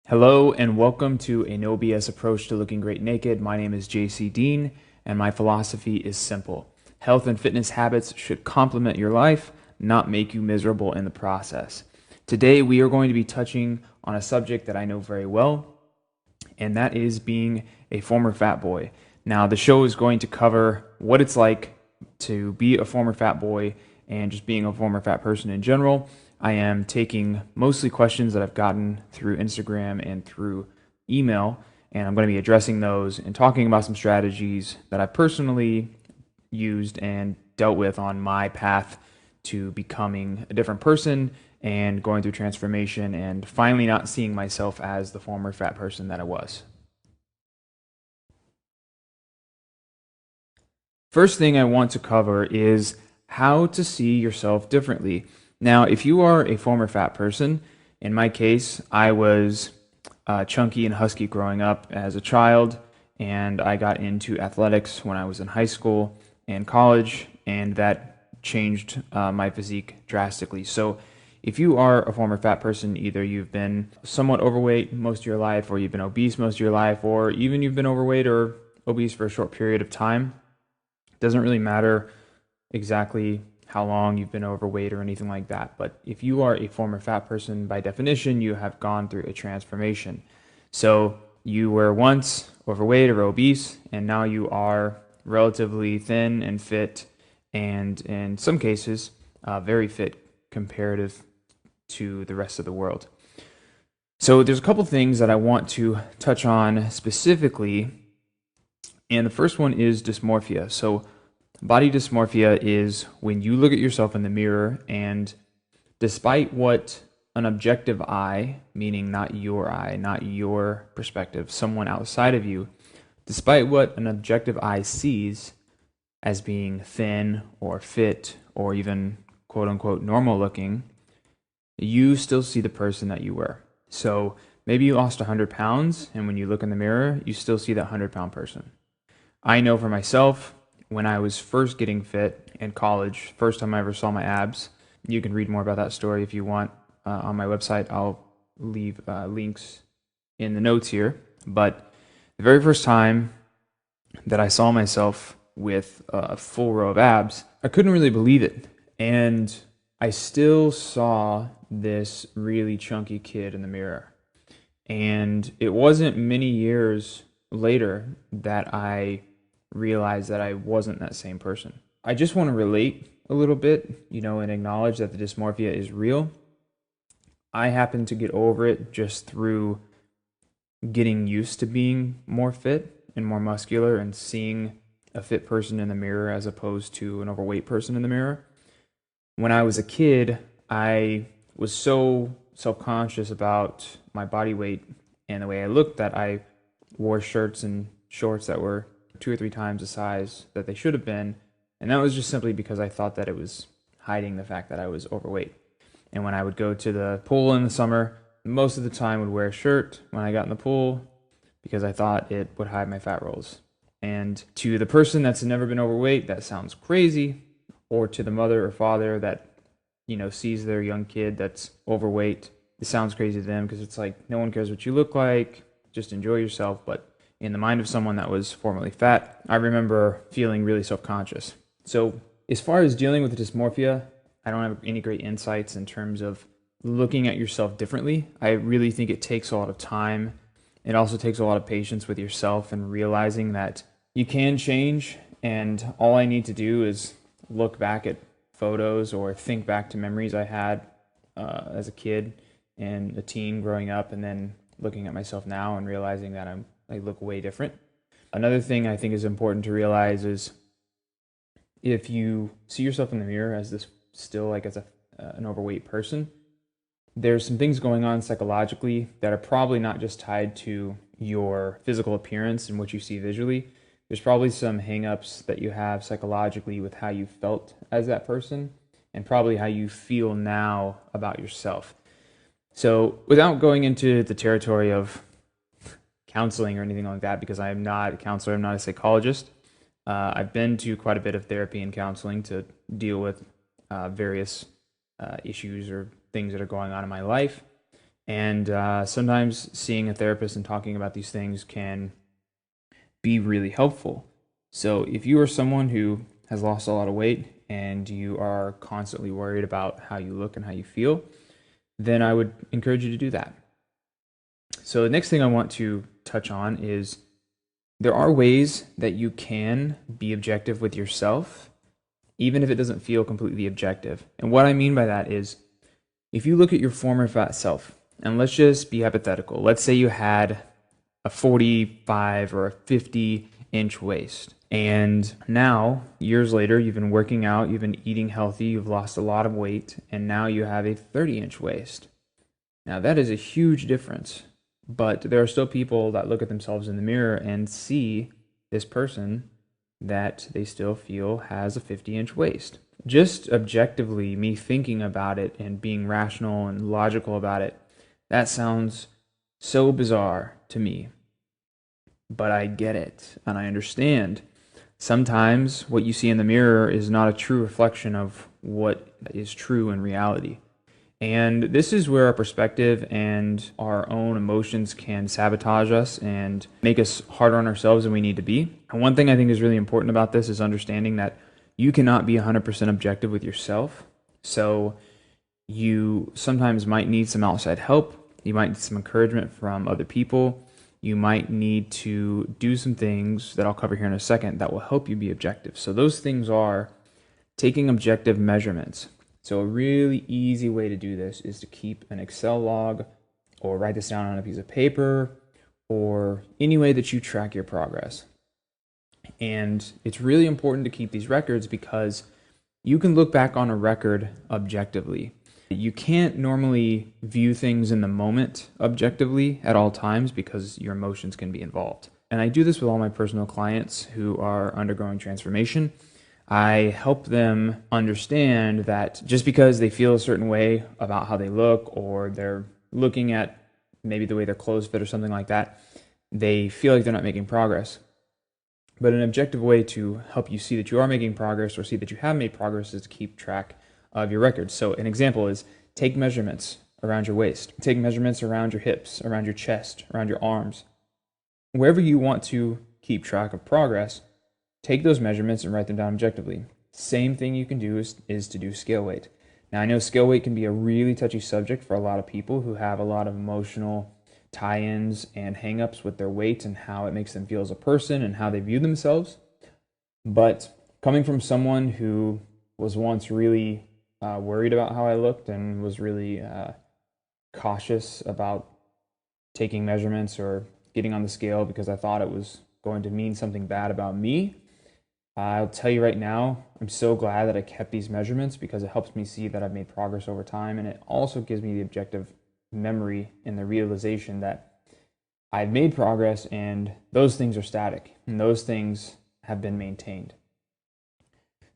Hello and welcome to a no BS approach to looking great naked. My name is JC Dean and my philosophy is simple. Health and fitness habits should complement your life, not make you miserable in the process. Today we are going to be touching on a subject that I know very well, and that is being a former fat boy. Now the show is going to cover what it's like to be a former fat boy and just being a former fat person in general. I am taking mostly questions that I've gotten through Instagram and through email, and I'm going to be addressing those and talking about some strategies that I personally used and dealt with on my path to becoming a different person and going through transformation and finally not seeing myself as the former fat person that I was. First thing I want to cover is how to see yourself differently. Now, if you are a former fat person, in my case, I was chunky and husky growing up as a child, and I got into athletics when I was in high school and college, and that changed my physique drastically. So if you are a former fat person, either you've been somewhat overweight most of your life, or you've been obese most of your life, or even you've been overweight or obese for a short period of time, it doesn't really matter exactly how long you've been overweight or anything like that. But if you are a former fat person, by definition, you have gone through a transformation. So you were once overweight or obese, and now you are relatively thin and fit, and in some cases, very fit comparative to the rest of the world. So there's a couple things that I want to touch on specifically, and the first one is dysmorphia. So body dysmorphia is when you look at yourself in the mirror and despite what an objective eye, meaning not your perspective, someone outside of you, despite what an objective eye sees as being thin or fit or even quote unquote normal looking, you still see the person that you were. So maybe you lost 100 pounds and when you look in the mirror, you still see that 100-pound person. I know for myself, when I was first getting fit in college, first time I ever saw my abs, you can read more about that story if you want on my website. I'll leave links in the notes here. But the very first time that I saw myself with a full row of abs, I couldn't really believe it. And I still saw this really chunky kid in the mirror. And it wasn't many years later that I realized that I wasn't that same person. I just want to relate a little bit, and acknowledge that the dysmorphia is real. I happen to get over it just through getting used to being more fit and more muscular and seeing a fit person in the mirror as opposed to an overweight person in the mirror. When I was a kid, I was so self-conscious about my body weight and the way I looked that I wore shirts and shorts that were 2 or 3 times the size that they should have been, and that was just simply because I thought that it was hiding the fact that I was overweight. And when I would go to the pool in the summer, most of the time would wear a shirt when I got in the pool because I thought it would hide my fat rolls. And to the person that's never been overweight, that sounds crazy, or to the mother or father that sees their young kid that's overweight, it sounds crazy to them because it's like, no one cares what you look like, just enjoy yourself. But in the mind of someone that was formerly fat, I remember feeling really self-conscious. So as far as dealing with dysmorphia, I don't have any great insights in terms of looking at yourself differently. I really think it takes a lot of time. It also takes a lot of patience with yourself and realizing that you can change, and all I need to do is look back at photos or think back to memories I had as a kid and a teen growing up, and then looking at myself now and realizing that I look way different. Another thing I think is important to realize is if you see yourself in the mirror as this still as an overweight person, there's some things going on psychologically that are probably not just tied to your physical appearance and what you see visually. There's probably some hangups that you have psychologically with how you felt as that person and probably how you feel now about yourself. So without going into the territory of counseling or anything like that, because I am not a counselor, I'm not a psychologist. I've been to quite a bit of therapy and counseling to deal with various issues or things that are going on in my life. And sometimes seeing a therapist and talking about these things can be really helpful. So if you are someone who has lost a lot of weight and you are constantly worried about how you look and how you feel, then I would encourage you to do that. So the next thing I want to touch on is there are ways that you can be objective with yourself, even if it doesn't feel completely objective. And what I mean by that is, if you look at your former fat self, and let's just be hypothetical. Let's say you had a 45 or a 50-inch waist. And now, years later, you've been working out, you've been eating healthy, you've lost a lot of weight, and now you have a 30-inch waist. Now, that is a huge difference. But there are still people that look at themselves in the mirror and see this person that they still feel has a 50-inch waist. Just objectively, me thinking about it and being rational and logical about it, that sounds so bizarre to me. But I get it, and I understand. Sometimes what you see in the mirror is not a true reflection of what is true in reality. And this is where our perspective and our own emotions can sabotage us and make us harder on ourselves than we need to be. And one thing I think is really important about this is understanding that you cannot be 100% objective with yourself. So you sometimes might need some outside help. You might need some encouragement from other people. You might need to do some things that I'll cover here in a second that will help you be objective. So those things are taking objective measurements. So a really easy way to do this is to keep an Excel log or write this down on a piece of paper or any way that you track your progress. And it's really important to keep these records because you can look back on a record objectively. You can't normally view things in the moment objectively at all times because your emotions can be involved. And I do this with all my personal clients who are undergoing transformation. I help them understand that just because they feel a certain way about how they look, or they're looking at maybe the way their clothes fit or something like that, they feel like they're not making progress. But an objective way to help you see that you are making progress or see that you have made progress is to keep track of your records. So an example is take measurements around your waist, take measurements around your hips, around your chest, around your arms. Wherever you want to keep track of progress, take those measurements and write them down objectively. Same thing you can do is to do scale weight. Now, I know scale weight can be a really touchy subject for a lot of people who have a lot of emotional tie-ins and hang-ups with their weight and how it makes them feel as a person and how they view themselves. But coming from someone who was once really worried about how I looked and was really cautious about taking measurements or getting on the scale because I thought it was going to mean something bad about me, I'll tell you right now, I'm so glad that I kept these measurements because it helps me see that I've made progress over time, and it also gives me the objective memory and the realization that I've made progress and those things are static and those things have been maintained.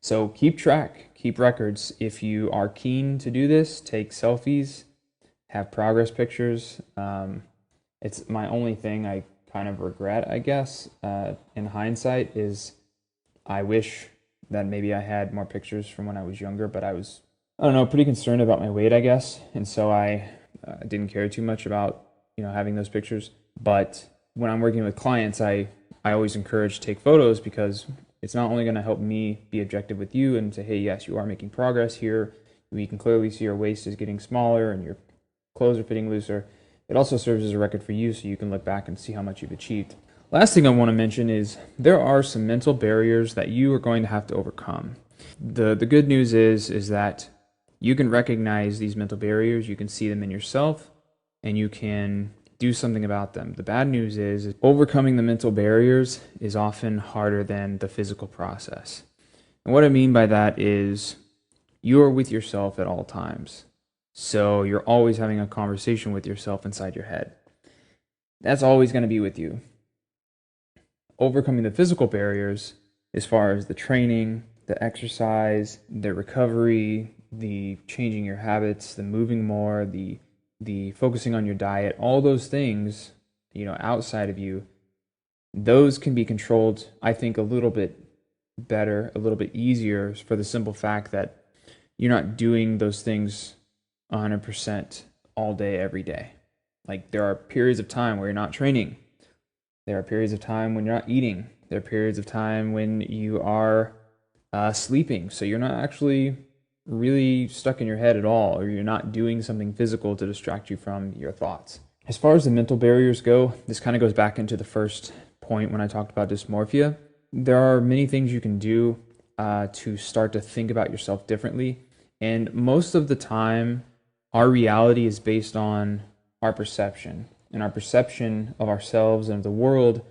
So keep track, keep records. If you are keen to do this, take selfies, have progress pictures. It's my only thing I kind of regret, I guess, in hindsight, is I wish that maybe I had more pictures from when I was younger, but I was, I don't know, pretty concerned about my weight, I guess, and so I didn't care too much about, having those pictures. But when I'm working with clients, I always encourage to take photos because it's not only going to help me be objective with you and say, hey, yes, you are making progress here. We can clearly see your waist is getting smaller and your clothes are fitting looser. It also serves as a record for you so you can look back and see how much you've achieved. Last thing I want to mention is there are some mental barriers that you are going to have to overcome. The good news is that you can recognize these mental barriers, you can see them in yourself, and you can do something about them. The bad news is overcoming the mental barriers is often harder than the physical process. And what I mean by that is you are with yourself at all times. So you're always having a conversation with yourself inside your head. That's always going to be with you. Overcoming the physical barriers as far as the training, the exercise, the recovery, the changing your habits, the moving more, the focusing on your diet, all those things, outside of you, those can be controlled, I think, a little bit better, a little bit easier for the simple fact that you're not doing those things 100% all day, every day. Like, there are periods of time where you're not training. There are periods of time when you're not eating. There are periods of time when you are sleeping. So you're not actually really stuck in your head at all, or you're not doing something physical to distract you from your thoughts. As far as the mental barriers go, this kind of goes back into the first point when I talked about dysmorphia. There are many things you can do to start to think about yourself differently. And most of the time, our reality is based on our perception. And our perception of ourselves and of the world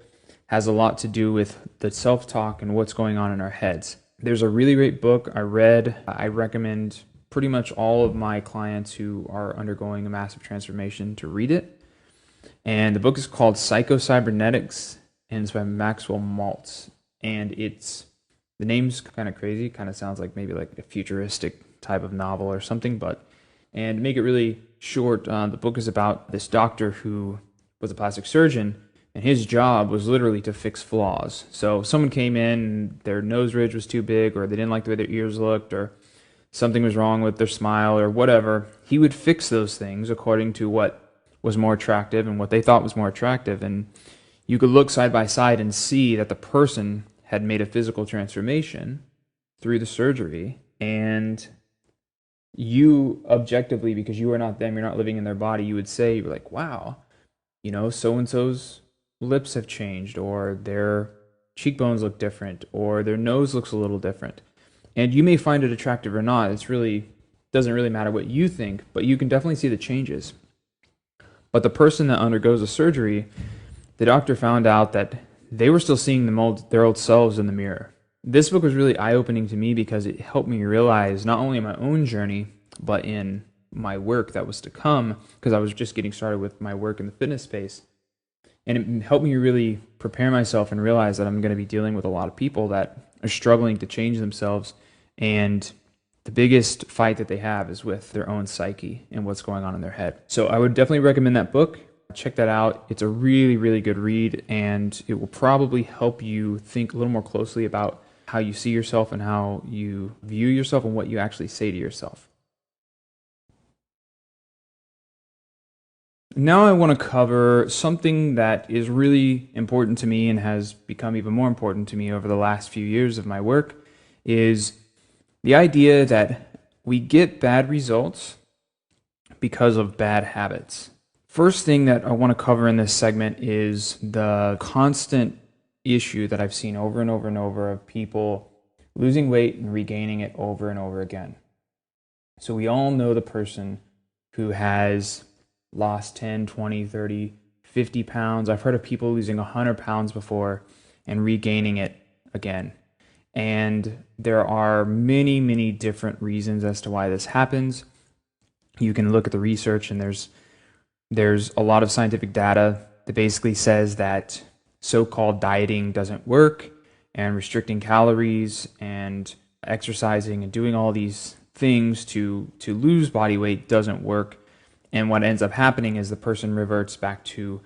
has a lot to do with the self-talk and what's going on in our heads. There's a really great book I read. I recommend pretty much all of my clients who are undergoing a massive transformation to read it. And the book is called Cybernetics, and it's by Maxwell-Maltz. And the name's kind of crazy, kind of sounds like maybe like a futuristic type of novel or something, and to make it really short, the book is about this doctor who was a plastic surgeon, and his job was literally to fix flaws. So if someone came in and their nose ridge was too big, or they didn't like the way their ears looked, or something was wrong with their smile or whatever, he would fix those things according to what was more attractive and what they thought was more attractive. And you could look side by side and see that the person had made a physical transformation through the surgery, and you objectively, because you are not them, you're not living in their body, you would say, you're like, wow, so-and-so's lips have changed, or their cheekbones look different, or their nose looks a little different. And you may find it attractive or not. Doesn't really matter what you think, but you can definitely see the changes. But the person that undergoes the surgery, the doctor found out that they were still seeing their old selves in the mirror. This book was really eye-opening to me because it helped me realize, not only in my own journey, but in my work that was to come, because I was just getting started with my work in the fitness space. And it helped me really prepare myself and realize that I'm going to be dealing with a lot of people that are struggling to change themselves, and the biggest fight that they have is with their own psyche and what's going on in their head. So I would definitely recommend that book. Check that out. It's a really, really good read, and it will probably help you think a little more closely about how you see yourself and how you view yourself and what you actually say to yourself. Now I want to cover something that is really important to me and has become even more important to me over the last few years of my work, is the idea that we get bad results because of bad habits. First thing that I want to cover in this segment is the constant issue that I've seen over and over and over of people losing weight and regaining it over and over again. So we all know the person who has lost 10, 20, 30, 50 pounds. I've heard of people losing 100 pounds before and regaining it again. And there are many, many different reasons as to why this happens. You can look at the research, and there's a lot of scientific data that basically says that so-called dieting doesn't work, and restricting calories and exercising and doing all these things to lose body weight doesn't work. And what ends up happening is the person reverts back to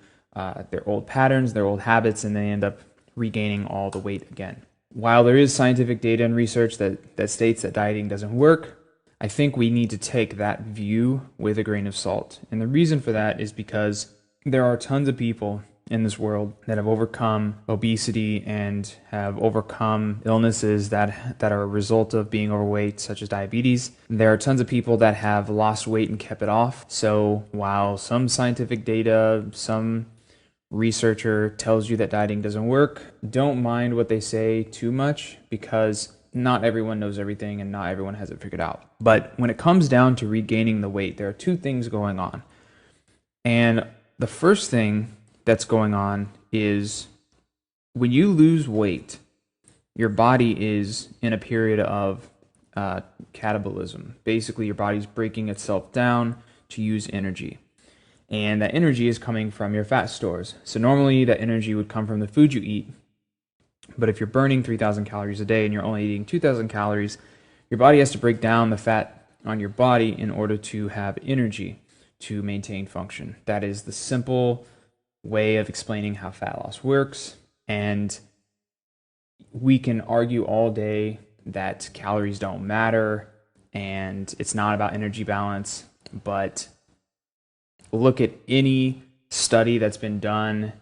their old patterns, their old habits, and they end up regaining all the weight again. While there is scientific data and research that states that dieting doesn't work, I think we need to take that view with a grain of salt. And the reason for that is because there are tons of people in this world that have overcome obesity and have overcome illnesses that are a result of being overweight, such as diabetes. There are tons of people that have lost weight and kept it off. So while some scientific data, some researcher tells you that dieting doesn't work, don't mind what they say too much, because not everyone knows everything and not everyone has it figured out. But when it comes down to regaining the weight, there are two things going on. And the first thing that's going on is when you lose weight, your body is in a period of catabolism. Basically, your body's breaking itself down to use energy. And that energy is coming from your fat stores. So normally that energy would come from the food you eat. But if you're burning 3,000 calories a day and you're only eating 2,000 calories, your body has to break down the fat on your body in order to have energy to maintain function. That is the simple way of explaining how fat loss works. And we can argue all day that calories don't matter and it's not about energy balance, but look at any study that's been done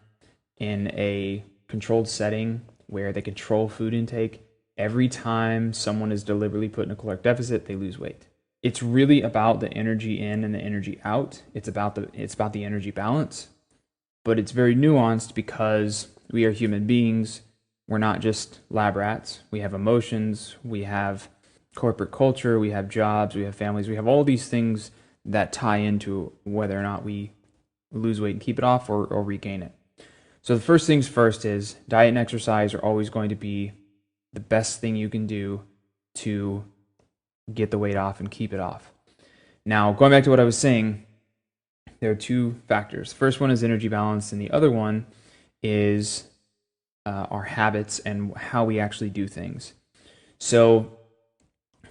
in a controlled setting where they control food intake, every time someone is deliberately put in a caloric deficit, they lose weight. It's really about the energy in and the energy out. It's about the energy balance, but it's very nuanced because we are human beings. We're not just lab rats. We have emotions, we have corporate culture, we have jobs, we have families, we have all these things that tie into whether or not we lose weight and keep it off or regain it. So the first things first is diet and exercise are always going to be the best thing you can do to get the weight off and keep it off. Now, going back to what I was saying, there are two factors. The first one is energy balance, and the other one is our habits and how we actually do things. So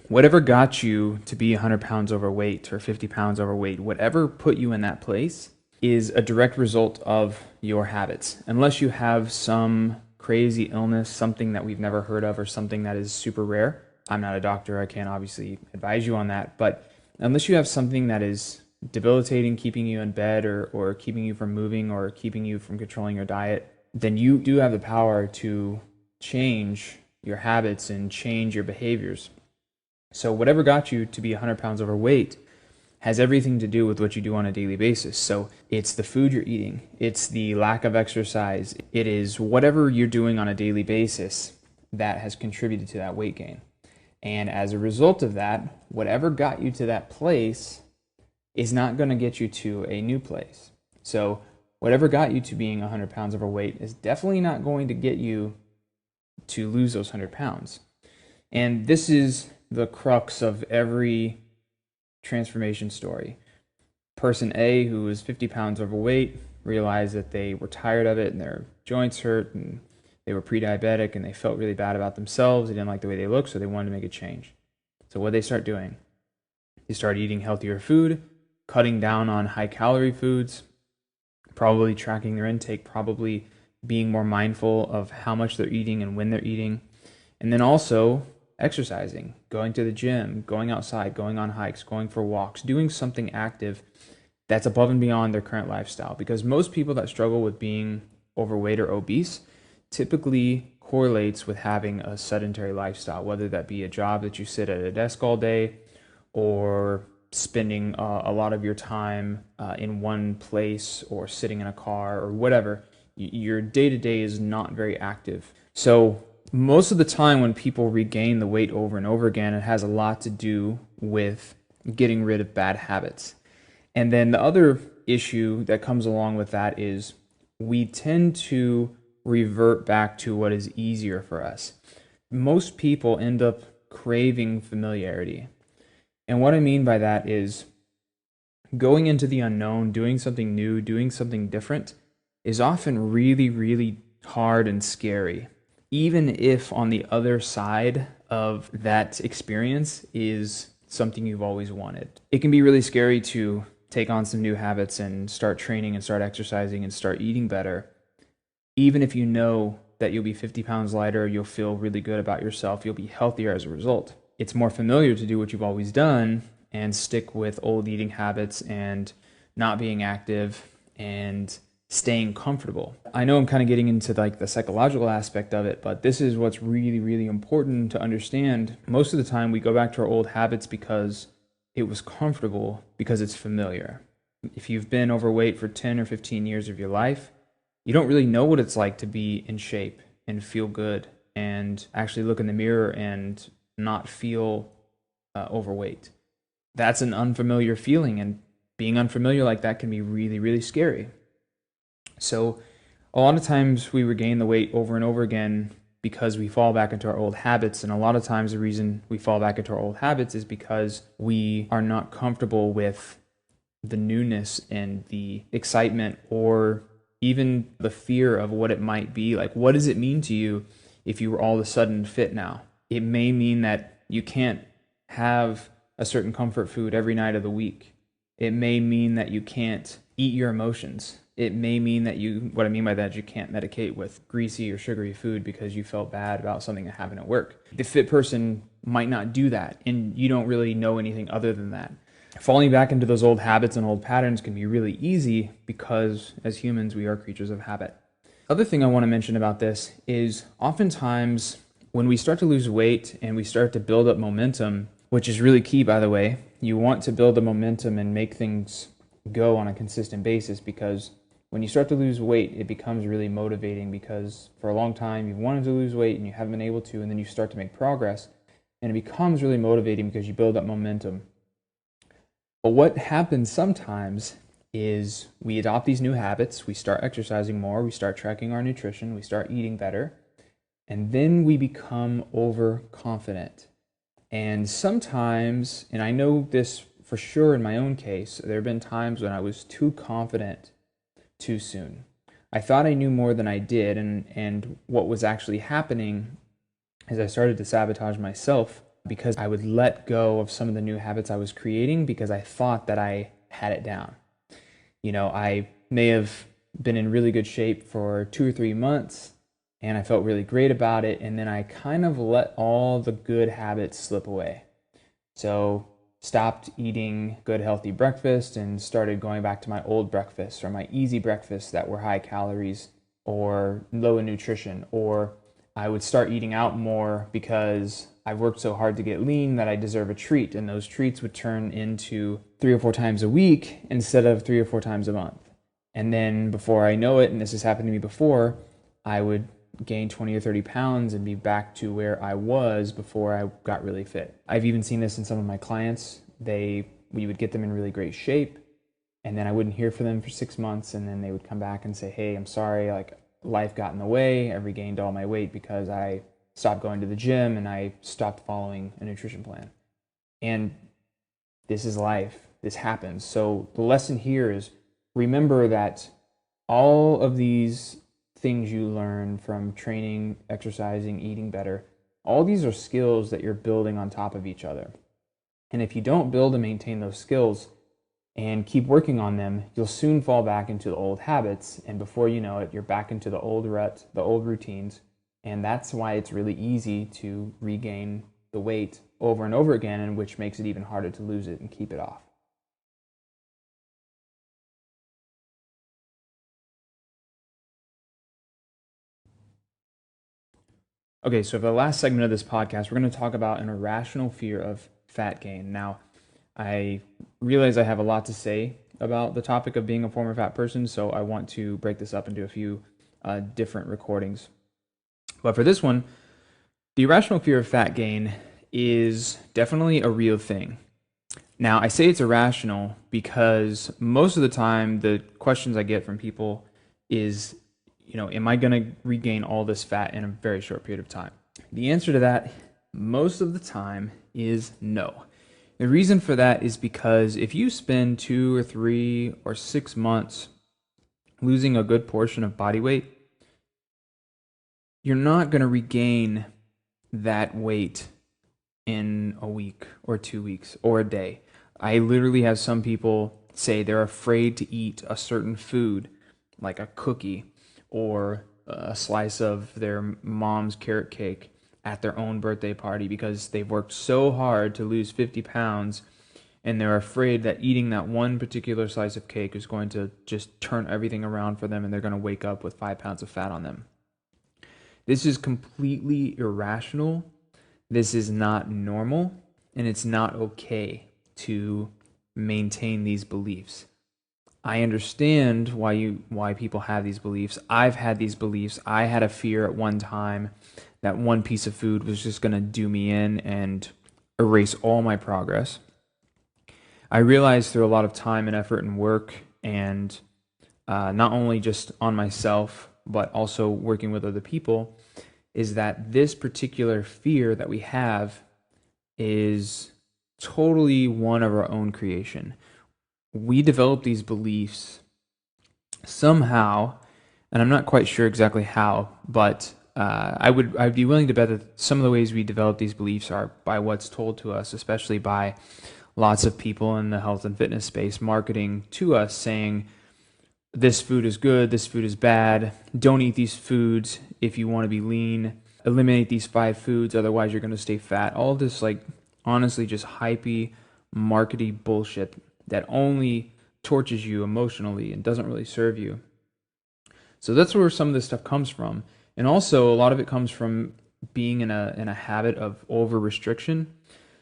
whatever got you to be 100 pounds overweight or 50 pounds overweight, whatever put you in that place is a direct result of your habits. Unless you have some crazy illness, something that we've never heard of, or something that is super rare. I'm not a doctor, I can't obviously advise you on that, but unless you have something that is debilitating, keeping you in bed or keeping you from moving or keeping you from controlling your diet, then you do have the power to change your habits and change your behaviors. So whatever got you to be 100 pounds overweight has everything to do with what you do on a daily basis. So it's the food you're eating, it's the lack of exercise, it is whatever you're doing on a daily basis that has contributed to that weight gain. And as a result of that, whatever got you to that place is not going to get you to a new place. So whatever got you to being 100 pounds overweight is definitely not going to get you to lose those 100 pounds. And this is the crux of every transformation story. Person A, who was 50 pounds overweight, realized that they were tired of it and their joints hurt and they were pre-diabetic and they felt really bad about themselves. They didn't like the way they looked, so they wanted to make a change. So what did they start doing? They started eating healthier food, cutting down on high-calorie foods, probably tracking their intake, probably being more mindful of how much they're eating and when they're eating, and then also exercising, going to the gym, going outside, going on hikes, going for walks, doing something active that's above and beyond their current lifestyle. Because most people that struggle with being overweight or obese typically correlates with having a sedentary lifestyle, whether that be a job that you sit at a desk all day or spending a lot of your time in one place or sitting in a car or whatever. Your day-to-day is not very active. So most of the time when people regain the weight over and over again, it has a lot to do with getting rid of bad habits. And then the other issue that comes along with that is we tend to revert back to what is easier for us. Most people end up craving familiarity. And what I mean by that is going into the unknown, doing something new, doing something different is often really, really hard and scary. Even if on the other side of that experience is something you've always wanted. It can be really scary to take on some new habits and start training and start exercising and start eating better. Even if you know that you'll be 50 pounds lighter, you'll feel really good about yourself, you'll be healthier as a result. It's more familiar to do what you've always done and stick with old eating habits and not being active and staying comfortable. I know I'm kind of getting into like the psychological aspect of it, but this is what's really, really important to understand. Most of the time we go back to our old habits because it was comfortable, because it's familiar. If you've been overweight for 10 or 15 years of your life, you don't really know what it's like to be in shape and feel good and actually look in the mirror and not feel overweight. That's an unfamiliar feeling, and being unfamiliar like that can be really, really scary. So a lot of times we regain the weight over and over again because we fall back into our old habits, and a lot of times the reason we fall back into our old habits is because we are not comfortable with the newness and the excitement or even the fear of what it might be. Like, what does it mean to you if you were all of a sudden fit now? It may mean that you can't have a certain comfort food every night of the week. It may mean that you can't eat your emotions. It may mean that what I mean by that is you can't medicate with greasy or sugary food because you felt bad about something that happened at work. The fit person might not do that, and you don't really know anything other than that. falling back into those old habits and old patterns can be really easy because as humans, we are creatures of habit. Other thing I want to mention about this is oftentimes when we start to lose weight and we start to build up momentum, which is really key, by the way, you want to build the momentum and make things go on a consistent basis, because when you start to lose weight, it becomes really motivating because for a long time you've wanted to lose weight and you haven't been able to, and then you start to make progress and it becomes really motivating because you build up momentum. But what happens sometimes is we adopt these new habits, we start exercising more, we start tracking our nutrition, we start eating better, and then we become overconfident. And sometimes, and I know this for sure in my own case, there have been times when I was too confident too soon. I thought I knew more than I did, and what was actually happening is I started to sabotage myself because I would let go of some of the new habits I was creating because I thought that I had it down. I may have been in really good shape for 2 or 3 months and I felt really great about it, and then I kind of let all the good habits slip away. So stopped eating good healthy breakfast and started going back to my old breakfasts or my easy breakfasts that were high calories or low in nutrition, or I would start eating out more because I worked so hard to get lean that I deserve a treat, and those treats would turn into 3 or 4 times a week instead of 3 or 4 times a month. And then before I know it, and this has happened to me before, I would gain 20 or 30 pounds and be back to where I was before I got really fit. I've even seen this in some of my clients. We would get them in really great shape, and then I wouldn't hear from them for 6 months, and then they would come back and say, hey, I'm sorry, life got in the way. I regained all my weight because I stopped going to the gym and I stopped following a nutrition plan. And this is life. This happens. So the lesson here is remember that all of these things you learn from training, exercising, eating better, all these are skills that you're building on top of each other. And if you don't build and maintain those skills and keep working on them, you'll soon fall back into the old habits, and before you know it, you're back into the old rut, the old routines, and that's why it's really easy to regain the weight over and over again, and which makes it even harder to lose it and keep it off. Okay, so for the last segment of this podcast, we're going to talk about an irrational fear of fat gain. Now, I realize I have a lot to say about the topic of being a former fat person, so I want to break this up into a few different recordings. But for this one, the irrational fear of fat gain is definitely a real thing. Now, I say it's irrational because most of the time the questions I get from people is, am I going to regain all this fat in a very short period of time? The answer to that most of the time is no. The reason for that is because if you spend 2 or 3 or 6 months losing a good portion of body weight, you're not going to regain that weight in a week or 2 weeks or a day. I literally have some people say they're afraid to eat a certain food, like a cookie or a slice of their mom's carrot cake at their own birthday party, because they've worked so hard to lose 50 pounds and they're afraid that eating that one particular slice of cake is going to just turn everything around for them and they're going to wake up with 5 pounds of fat on them. This is completely irrational. This is not normal, and it's not okay to maintain these beliefs. I understand why people have these beliefs. I've had these beliefs. I had a fear at one time that one piece of food was just going to do me in and erase all my progress. I realized through a lot of time and effort and work, and not only just on myself, but also working with other people, is that this particular fear that we have is totally one of our own creation. We develop these beliefs somehow, and I'm not quite sure exactly how, but I'd be willing to bet that some of the ways we develop these beliefs are by what's told to us, especially by lots of people in the health and fitness space marketing to us, saying this food is good, this food is bad, don't eat these foods if you want to be lean, eliminate these 5 foods, otherwise you're going to stay fat. All this, honestly, just hypey markety bullshit that only tortures you emotionally and doesn't really serve you. So that's where some of this stuff comes from. And also a lot of it comes from being in a habit of over restriction.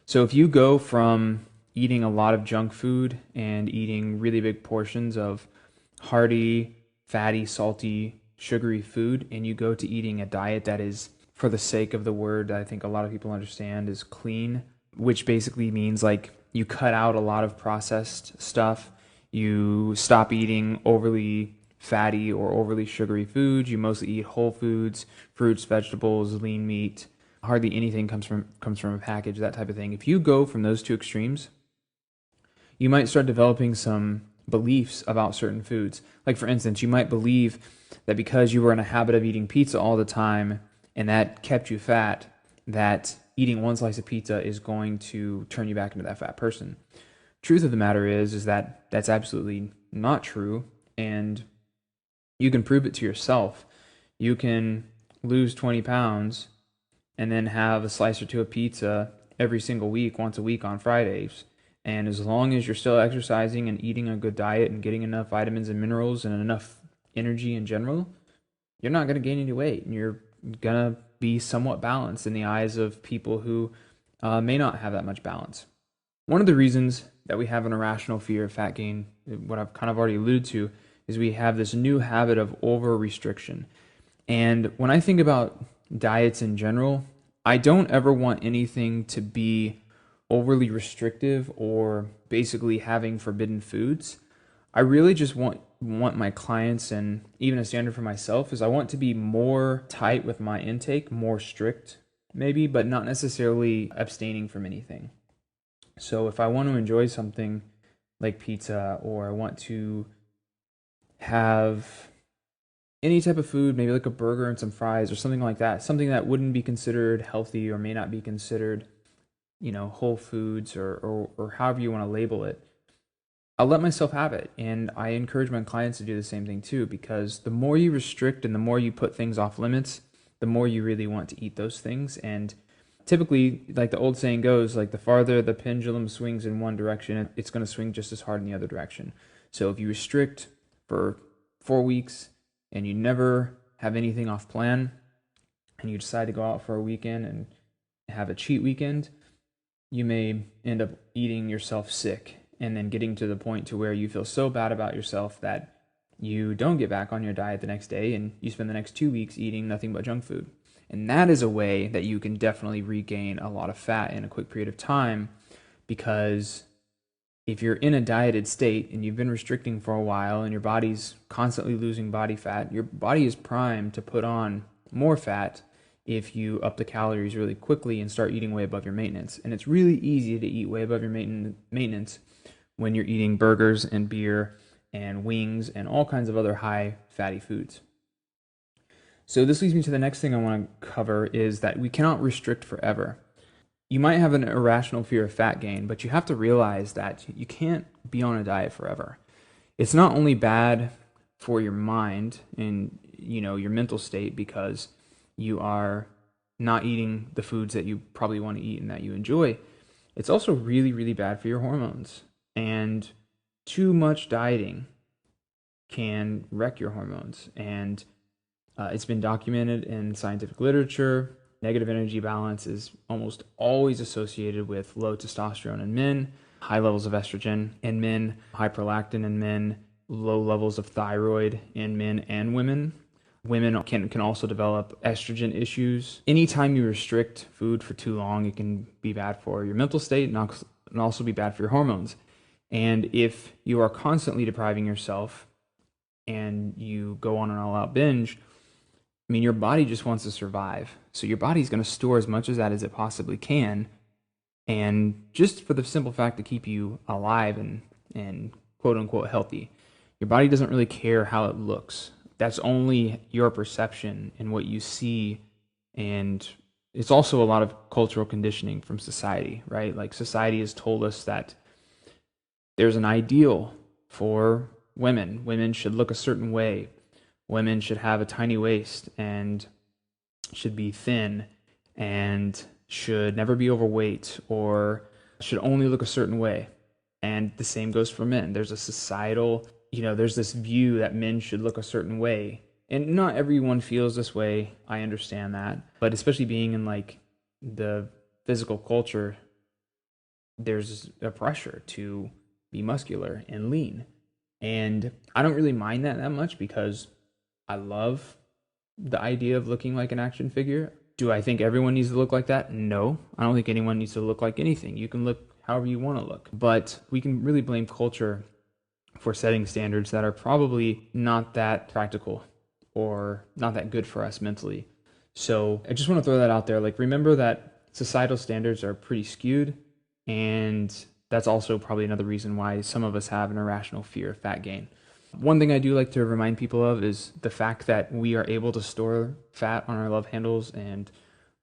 So if you go from eating a lot of junk food and eating really big portions of hearty, fatty, salty, sugary food, and you go to eating a diet that is, for the sake of the word, I think a lot of people understand, is clean, which basically means like you cut out a lot of processed stuff, you stop eating overly fatty or overly sugary foods, you mostly eat whole foods, fruits, vegetables, lean meat, hardly anything comes from a package, that type of thing. If you go from those two extremes, you might start developing some beliefs about certain foods. Like for instance, you might believe that because you were in a habit of eating pizza all the time and that kept you fat, that eating one slice of pizza is going to turn you back into that fat person. Truth of the matter is that that's absolutely not true, and you can prove it to yourself. You can lose 20 pounds and then have a slice or two of pizza every single week, once a week on Fridays. And as long as you're still exercising and eating a good diet and getting enough vitamins and minerals and enough energy in general, you're not going to gain any weight, and you're going to be somewhat balanced in the eyes of people who may not have that much balance. One of the reasons that we have an irrational fear of fat gain, what I've kind of already alluded to, is we have this new habit of over-restriction. And when I think about diets in general, I don't ever want anything to be overly restrictive or basically having forbidden foods. I really just want my clients, and even a standard for myself, is I want to be more tight with my intake, more strict maybe, but not necessarily abstaining from anything. So if I want to enjoy something like pizza, or I want to have any type of food, maybe like a burger and some fries or something like that, something that wouldn't be considered healthy or may not be considered, whole foods or however you want to label it, I'll let myself have it. And I encourage my clients to do the same thing too, because the more you restrict and the more you put things off limits, the more you really want to eat those things. And typically, like the old saying goes, like the farther the pendulum swings in one direction, it's going to swing just as hard in the other direction. So if you restrict for 4 weeks and you never have anything off plan, and you decide to go out for a weekend and have a cheat weekend, you may end up eating yourself sick and then getting to the point to where you feel so bad about yourself that you don't get back on your diet the next day, and you spend the next 2 weeks eating nothing but junk food. And that is a way that you can definitely regain a lot of fat in a quick period of time, because if you're in a dieted state and you've been restricting for a while and your body's constantly losing body fat, your body is primed to put on more fat if you up the calories really quickly and start eating way above your maintenance. And it's really easy to eat way above your maintenance when you're eating burgers and beer and wings and all kinds of other high fatty foods. So this leads me to the next thing I want to cover, is that we cannot restrict forever. You might have an irrational fear of fat gain, but you have to realize that you can't be on a diet forever. It's not only bad for your mind and your mental state, because you are not eating the foods that you probably want to eat and that you enjoy. It's also really, really bad for your hormones. And too much dieting can wreck your hormones. And it's been documented in scientific literature. Negative energy balance is almost always associated with low testosterone in men, high levels of estrogen in men, high prolactin in men, low levels of thyroid in men and women. Women can also develop estrogen issues. Anytime you restrict food for too long, it can be bad for your mental state and also be bad for your hormones. And if you are constantly depriving yourself and you go on an all-out binge, your body just wants to survive. So your body's going to store as much of that as it possibly can, and just for the simple fact to keep you alive and quote-unquote healthy. Your body doesn't really care how it looks. That's only your perception and what you see, and it's also a lot of cultural conditioning from society, right? Like society has told us that there's an ideal for women. Women should look a certain way. Women should have a tiny waist and should be thin and should never be overweight, or should only look a certain way. And the same goes for men. There's a societal, there's this view that men should look a certain way. And not everyone feels this way. I understand that. But especially being in like the physical culture, there's a pressure to be muscular and lean. And I don't really mind that much because I love the idea of looking like an action figure. Do I think everyone needs to look like that? No, I don't think anyone needs to look like anything. You can look however you want to look. But we can really blame culture for setting standards that are probably not that practical or not that good for us mentally. So I just want to throw that out there. Like, remember that societal standards are pretty skewed, and that's also probably another reason why some of us have an irrational fear of fat gain. One thing I do like to remind people of is the fact that we are able to store fat on our love handles and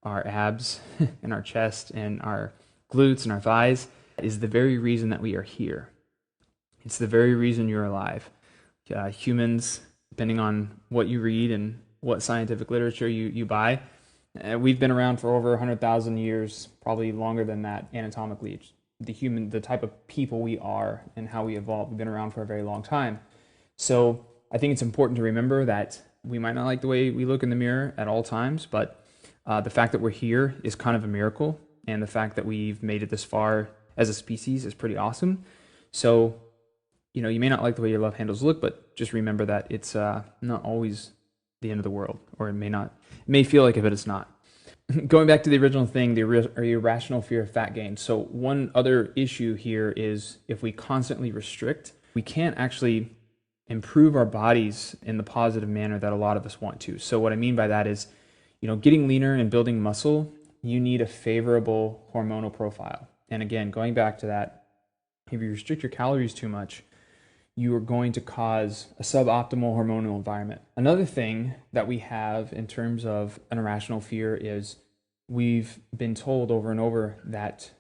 our abs and our chest and our glutes and our thighs is the very reason that we are here. It's the very reason you're alive. Humans, depending on what you read and what scientific literature you buy, we've been around for over 100,000 years, probably longer than that anatomically. The type of people we are and how we evolved, we've been around for a very long time. So I think it's important to remember that we might not like the way we look in the mirror at all times, but the fact that we're here is kind of a miracle. And the fact that we've made it this far as a species is pretty awesome. So, you may not like the way your love handles look, but just remember that it's not always the end of the world, or it may feel like it, but it's not. Going back to the original thing, the irrational fear of fat gain. So one other issue here is if we constantly restrict, we can't actually improve our bodies in the positive manner that a lot of us want to. So what I mean by that is, getting leaner and building muscle, you need a favorable hormonal profile. And again, going back to that, if you restrict your calories too much, you are going to cause a suboptimal hormonal environment. Another thing that we have in terms of an irrational fear is we've been told over and over that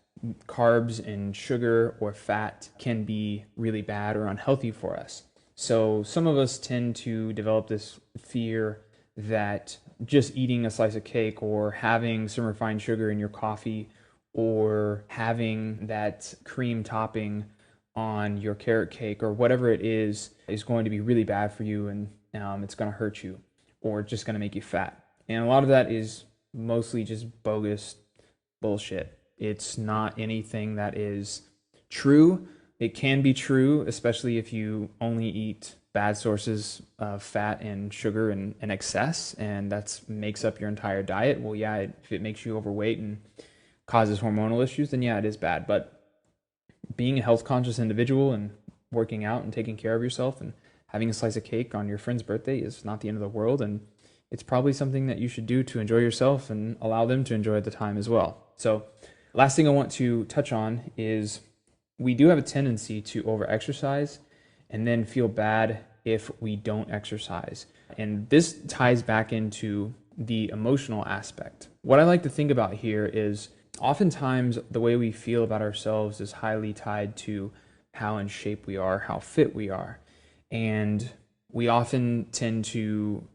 carbs and sugar or fat can be really bad or unhealthy for us. So some of us tend to develop this fear that just eating a slice of cake or having some refined sugar in your coffee or having that cream topping on your carrot cake or whatever it is going to be really bad for you, and it's going to hurt you or just going to make you fat. And a lot of that is mostly just bogus bullshit. It's not anything that is true. It can be true, especially if you only eat bad sources of fat and sugar in excess, and that makes up your entire diet. Well, yeah, if it makes you overweight and causes hormonal issues, then yeah, it is bad. But being a health conscious individual and working out and taking care of yourself and having a slice of cake on your friend's birthday is not the end of the world, and it's probably something that you should do to enjoy yourself and allow them to enjoy at the time as well. So last thing I want to touch on is we do have a tendency to over-exercise and then feel bad if we don't exercise. And this ties back into the emotional aspect. What I like to think about here is oftentimes the way we feel about ourselves is highly tied to how in shape we are, how fit we are. And we often tend to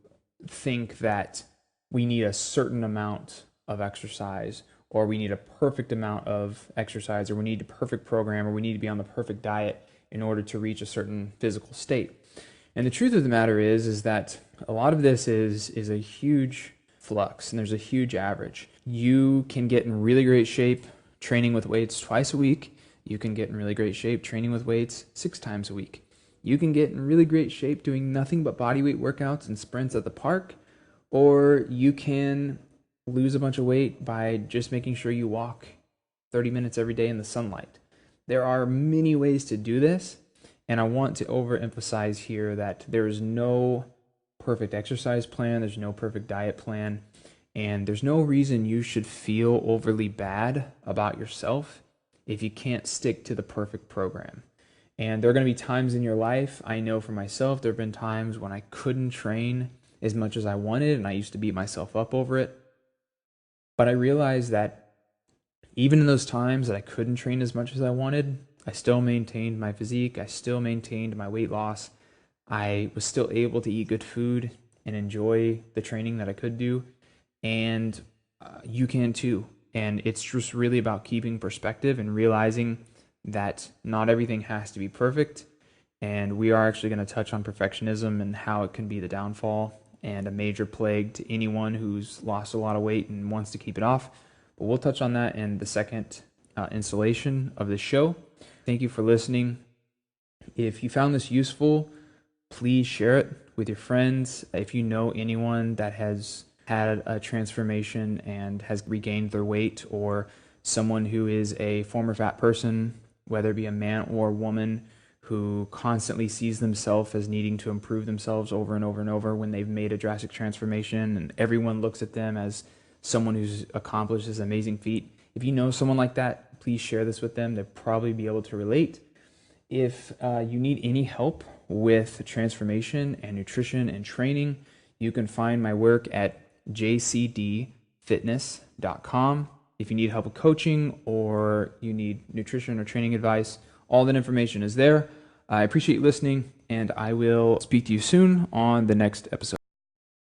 think that we need a certain amount of exercise, or we need a perfect amount of exercise, or we need a perfect program, or we need to be on the perfect diet in order to reach a certain physical state. And the truth of the matter is that a lot of this is a huge flux, and there's a huge average. You can get in really great shape training with weights twice a week. You can get in really great shape training with weights 6 times a week. You can get in really great shape doing nothing but bodyweight workouts and sprints at the park, or you can lose a bunch of weight by just making sure you walk 30 minutes every day in the sunlight. There are many ways to do this, and I want to overemphasize here that there is no perfect exercise plan, there's no perfect diet plan, and there's no reason you should feel overly bad about yourself if you can't stick to the perfect program. And there are going to be times in your life, I know for myself, there have been times when I couldn't train as much as I wanted, and I used to beat myself up over it. But I realized that even in those times that I couldn't train as much as I wanted, I still maintained my physique, I still maintained my weight loss, I was still able to eat good food and enjoy the training that I could do, and you can too. And it's just really about keeping perspective and realizing that not everything has to be perfect. And we are actually going to touch on perfectionism and how it can be the downfall and a major plague to anyone who's lost a lot of weight and wants to keep it off. But we'll touch on that in the second installation of the show. Thank you for listening. If you found this useful, please share it with your friends. If you know anyone that has had a transformation and has regained their weight, or someone who is a former fat person, whether it be a man or a woman, who constantly sees themselves as needing to improve themselves over and over and over when they've made a drastic transformation, and everyone looks at them as someone who's accomplished this amazing feat. If you know someone like that, please share this with them. They'll probably be able to relate. If you need any help with transformation and nutrition and training, you can find my work at jcdfitness.com. If you need help with coaching or you need nutrition or training advice, all that information is there. I appreciate you listening, and I will speak to you soon on the next episode.